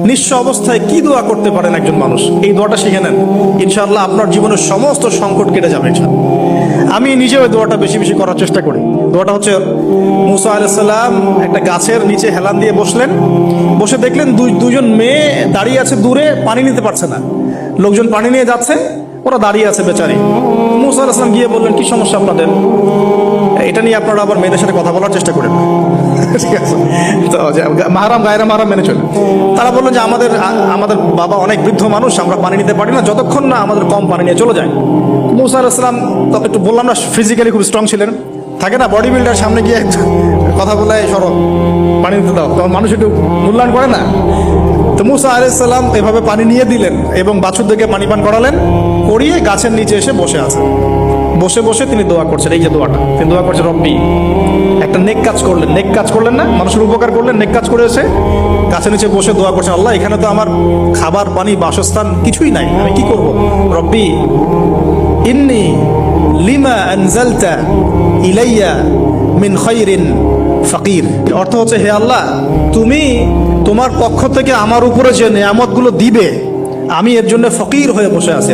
নিঃস্ব অবস্থায় কি দোয়া করতে পারেন একজন মানুষ, এই দোয়াটা শিখে নেন, ইনশাআল্লাহ আপনার জীবনের সমস্ত সংকট কেটে যাবে ইনশাআল্লাহ। আমি নিজেও এই দোয়াটা বেশি বেশি করার চেষ্টা করি। দোয়াটা হচ্ছে, মুসা আলাইহিস সালাম একটা গাছের নিচে হেলান দিয়ে বসলেন, বসে দেখলেন দুইজন মেয়ে দাঁড়িয়ে আছে দূরে, পানি নিতে পারছে না, লোকজন পানি নিয়ে যাচ্ছে, ওরা দাঁড়িয়ে আছে বেচারি। মুসা আলাইহিস সালাম গিয়ে বললেন, কি সমস্যা আপনাদের? এটা নিয়ে আপনারা আবার মেয়েদের সাথে কথা বলার চেষ্টা করেন, ঠিক আছে? তো মাহারাম গায়রা মাহারাম মেনে চলে। তারা বললেন যে আমাদের বাবা অনেক বৃদ্ধ মানুষ, আমরা পানি নিতে পারি না যতক্ষণ না আমাদের কম পানি নিয়ে চলে যায়। মুসা আলাইহিস সালাম তো একটু বললাম না, ফিজিক্যালি খুব স্ট্রং ছিলেন, থাকে না বডি বিল্ডার, সামনে গিয়ে কথা বলে সরো পানি নিতে দাও, তখন মানুষ একটু মূল্যায়ন করে না। তো মুসা আলাইহিস সালাম এভাবে পানি নিয়ে দিলেন এবং বাছুরদেরকে পানি পান করালেন, করিয়ে গাছের নিচে এসে বসে আছেন। বসে বসে তিনি দোয়া করছেন, এই যে দোয়াটা তিনি দোয়া করছেন, রব্বি, একটা নেক কাজ করলেন, নেক কাজ করলেন না, মানুষের উপকার করলেন, নেক কাজ করে এসে গাছের নিচে বসে দোয়া করছেন, আল্লাহ এখানে তো আমার খাবার পানি বাসস্থান কিছুই নাই, আমি কি করব? রব্বি ইন্নি লিমা আনজালতা ইলাইয়া মিন খায়রিন ফাকির। অর্থ হচ্ছে, হে আল্লাহ, তুমি তোমার পক্ষ থেকে আমার উপরে যে নিয়ামতগুলো দিবে, আমি এর জন্য ফকির হয়ে বসে আছি।